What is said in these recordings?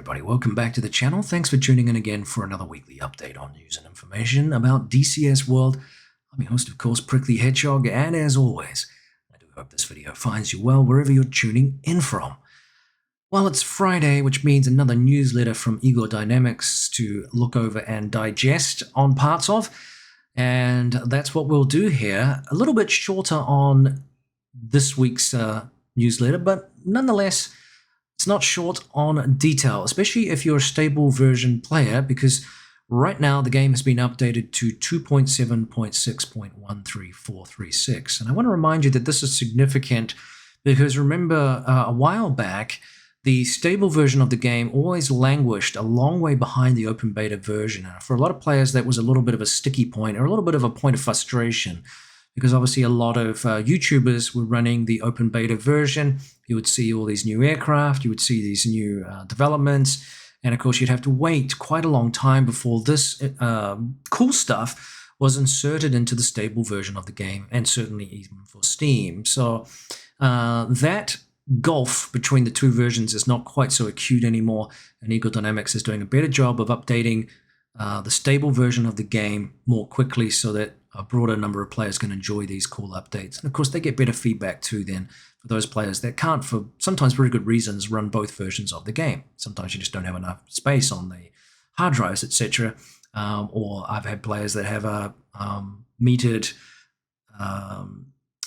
everybody, welcome back to the channel. Thanks for tuning in again for another weekly update on news and information about DCS World. I'm your host, of course, Prickly Hedgehog, and as always, I do hope this video finds you well wherever you're tuning in from. Well, it's Friday, which means another newsletter from Ego Dynamics to look over and digest on parts of, and that's what we'll do here. A little bit shorter on this week's newsletter, but nonetheless, it's not short on detail, especially if you're a stable version player, because right now the game has been updated to 2.7.6.13436. And I want to remind you that this is significant because remember a while back, the stable version of the game always languished a long way behind the open beta version. And for a lot of players, that was a little bit of a sticky point or a little bit of a point of frustration, because obviously a lot of YouTubers were running the open beta version. You would see all these new aircraft, you would see these new developments, and of course you'd have to wait quite a long time before this cool stuff was inserted into the stable version of the game, and certainly even for Steam. So that gulf between the two versions is not quite so acute anymore, and Ego Dynamics is doing a better job of updating the stable version of the game more quickly so that a broader number of players can enjoy these cool updates. And of course, they get better feedback too then for those players that can't, for sometimes very good reasons, run both versions of the game. Sometimes you just don't have enough space on the hard drives, etc. Or I've had players that have a metered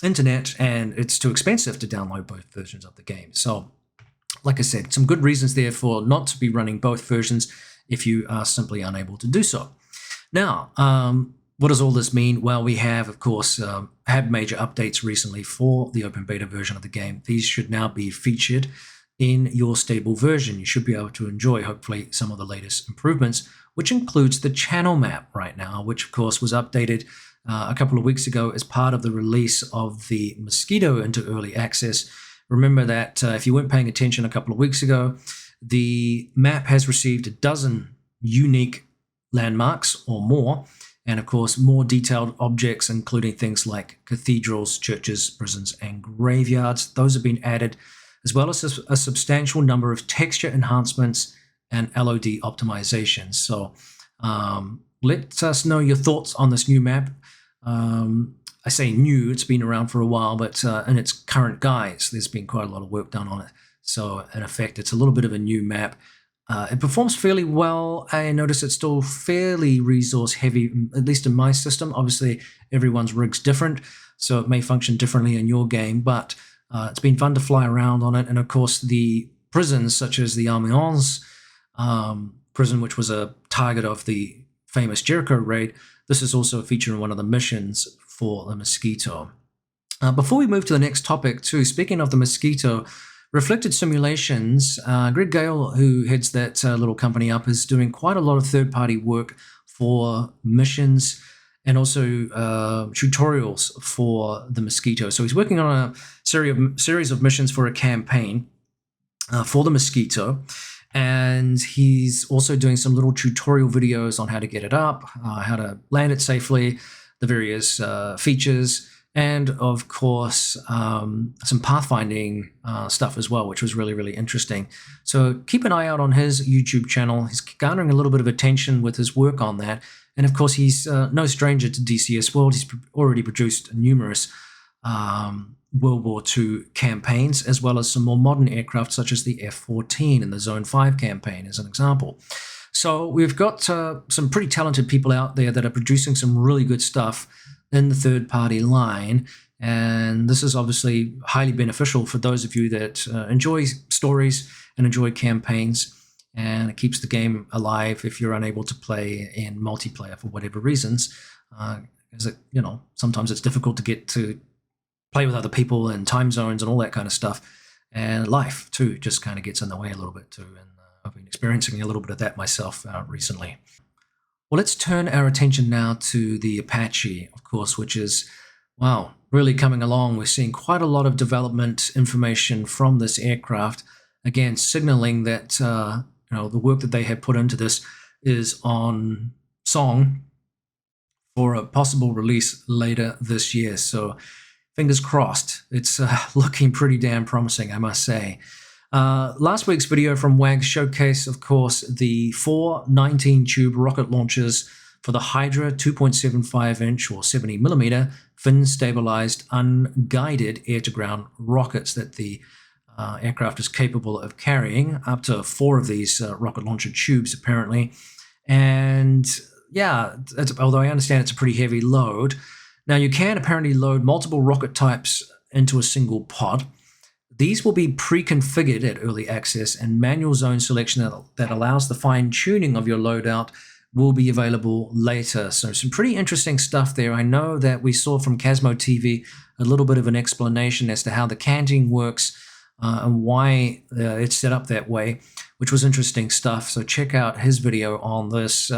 internet and it's too expensive to download both versions of the game. So, like I said, some good reasons there for not to be running both versions if you are simply unable to do so. Now, what does all this mean? Well, we have, of course, had major updates recently for the open beta version of the game. These should now be featured in your stable version. You should be able to enjoy, hopefully, some of the latest improvements, which includes the channel map right now, which, of course, was updated a couple of weeks ago as part of the release of the Mosquito into early access. Remember that if you weren't paying attention a couple of weeks ago, the map has received a dozen unique landmarks or more, and of course more detailed objects, including things like cathedrals, churches, prisons, and graveyards. Those have been added, as well as a substantial number of texture enhancements and LOD optimizations. So let us know your thoughts on this new map. I say new, it's been around for a while, but in its current guise, there's been quite a lot of work done on it. So in effect, it's a little bit of a new map. It performs fairly well. I notice it's still fairly resource heavy, at least in my system. Obviously, everyone's rig's different, so it may function differently in your game, but it's been fun to fly around on it. And of course, the prisons, such as the Amiens prison, which was a target of the famous Jericho raid, this is also a feature in one of the missions for the Mosquito. Before we move to the next topic, too, speaking of the Mosquito, Reflected Simulations, Greg Gale, who heads that little company up, is doing quite a lot of third-party work for missions and also tutorials for the Mosquito. So he's working on a series of missions for a campaign for the Mosquito, and he's also doing some little tutorial videos on how to get it up, how to land it safely, the various features, and of course some pathfinding stuff as well, which was really, really interesting. So keep an eye out on his YouTube channel. He's garnering a little bit of attention with his work on that. And of course, he's no stranger to DCS World. He's already produced numerous World War II campaigns, as well as some more modern aircraft such as the F-16 in the Zone 5 campaign as an example. So we've got some pretty talented people out there that are producing some really good stuff in the third-party line, and this is obviously highly beneficial for those of you that enjoy stories and enjoy campaigns, and it keeps the game alive if you're unable to play in multiplayer for whatever reasons, because sometimes it's difficult to get to play with other people and time zones and all that kind of stuff, and life too just kind of gets in the way a little bit too, and I've been experiencing a little bit of that myself recently. Well, let's turn our attention now to the Apache, of course, which is, wow, really coming along. We're seeing quite a lot of development information from this aircraft, again, signaling that the work that they have put into this is on song for a possible release later this year. So fingers crossed. It's looking pretty damn promising, I must say. Last week's video from WAG showcased, of course, the 4 19-tube rocket launchers for the Hydra 2.75-inch or 70mm fin-stabilized, unguided air-to-ground rockets that the aircraft is capable of carrying, up to 4 of these rocket launcher tubes, apparently. And yeah, although I understand it's a pretty heavy load. Now, you can apparently load multiple rocket types into a single pod. These will be pre-configured at early access, and manual zone selection that allows the fine-tuning of your loadout will be available later. So some pretty interesting stuff there. I know that we saw from Casmo TV a little bit of an explanation as to how the canting works and why it's set up that way, which was interesting stuff. So check out his video on this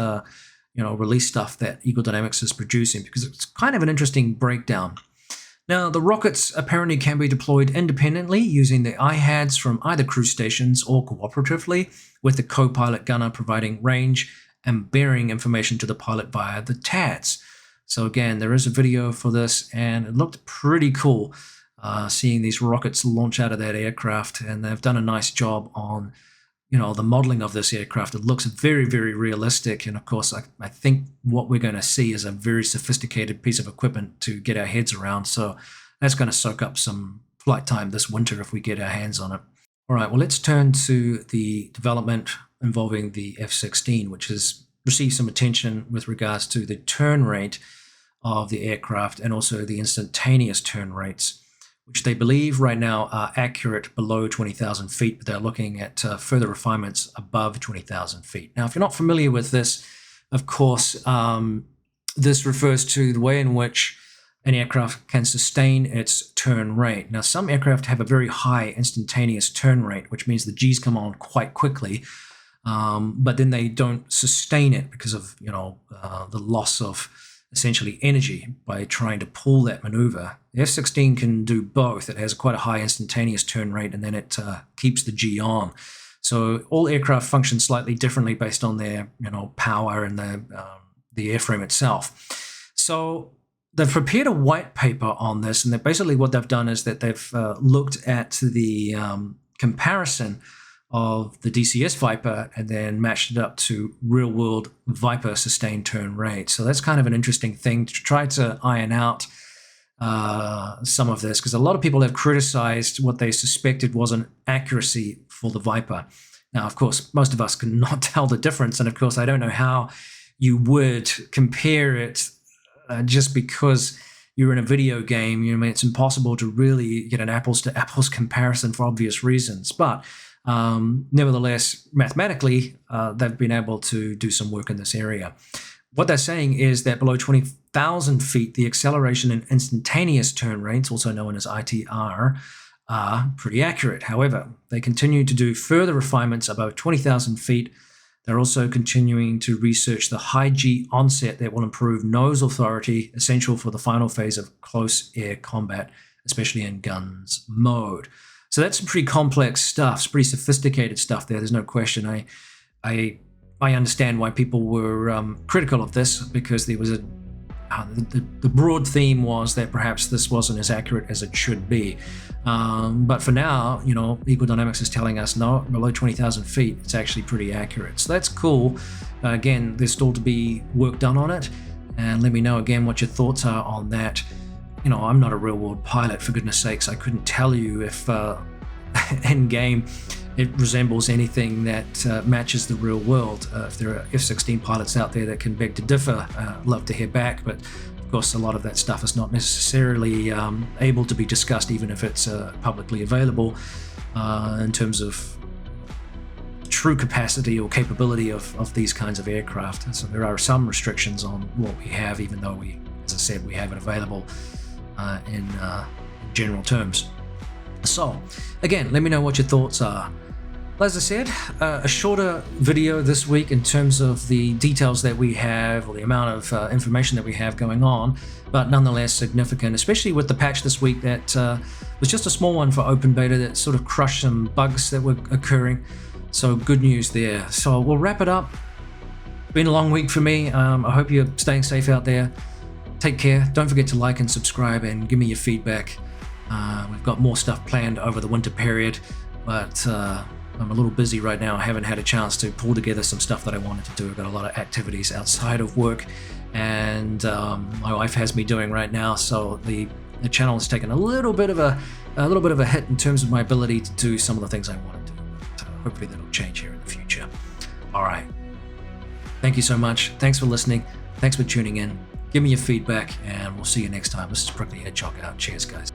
release stuff that Eagle Dynamics is producing, because it's kind of an interesting breakdown. Now, the rockets apparently can be deployed independently using the IHADs from either cruise stations or cooperatively, with the co-pilot gunner providing range and bearing information to the pilot via the TADs. So again, there is a video for this, and it looked pretty cool seeing these rockets launch out of that aircraft, and they've done a nice job on the modeling of this aircraft. It looks very, very realistic. And of course, I think what we're going to see is a very sophisticated piece of equipment to get our heads around. So that's going to soak up some flight time this winter if we get our hands on it. All right, well, let's turn to the development involving the F-16, which has received some attention with regards to the turn rate of the aircraft and also the instantaneous turn rates, which they believe right now are accurate below 20,000 feet, but they're looking at further refinements above 20,000 feet. Now, if you're not familiar with this, of course, this refers to the way in which an aircraft can sustain its turn rate. Now, some aircraft have a very high instantaneous turn rate, which means the G's come on quite quickly, but then they don't sustain it because of, the loss of essentially energy by trying to pull that maneuver. The F-16 can do both. It has quite a high instantaneous turn rate, and then it keeps the G on. So all aircraft function slightly differently based on their power and the airframe itself. So they've prepared a white paper on this, and basically what they've done is that they've looked at the comparison of the DCS Viper and then matched it up to real-world Viper sustained turn rate. So that's kind of an interesting thing to try to iron out some of this, because a lot of people have criticized what they suspected was an accuracy for the Viper. Now, of course, most of us can not tell the difference, and of course, I don't know how you would compare it just because you're in a video game. It's impossible to really get an apples-to-apples comparison for obvious reasons, but nevertheless, mathematically, they've been able to do some work in this area. What they're saying is that below 20,000 feet, the acceleration and instantaneous turn rates, also known as ITR, are pretty accurate. However, they continue to do further refinements above 20,000 feet. They're also continuing to research the high G onset that will improve nose authority, essential for the final phase of close air combat, especially in guns mode. So that's some pretty complex stuff. It's pretty sophisticated stuff there. There's no question. I understand why people were critical of this, because there was the broad theme was that perhaps this wasn't as accurate as it should be. But for now, Eagle Dynamics is telling us no, below 20,000 feet, it's actually pretty accurate. So that's cool. Again, there's still to be work done on it. And let me know again what your thoughts are on that. I'm not a real-world pilot, for goodness sakes. I couldn't tell you if in-game it resembles anything that matches the real world. If there are F-16 pilots out there that can beg to differ, love to hear back. But of course, a lot of that stuff is not necessarily able to be discussed, even if it's publicly available, in terms of true capacity or capability of these kinds of aircraft. So there are some restrictions on what we have, even though we, as I said, we have it available in general terms. So again, let me know what your thoughts are. As I said, a shorter video this week in terms of the details that we have, or the amount of information that we have going on, but nonetheless significant, especially with the patch this week that was just a small one for open beta that sort of crushed some bugs that were occurring. So good news there. So we'll wrap it up. Been a long week for me. I hope you're staying safe out there. Take care. Don't forget to like and subscribe and give me your feedback. We've got more stuff planned over the winter period. but I'm a little busy right now. I haven't had a chance to pull together some stuff that I wanted to do. I've got a lot of activities outside of work, and my wife has me doing right now. So the channel has taken a little bit of a hit in terms of my ability to do some of the things I want to do. But hopefully that'll change here in the future. All right. Thank you so much. Thanks for listening. Thanks for tuning in. Give me your feedback, and we'll see you next time. This is Prickly Hedgehog out. Cheers, guys.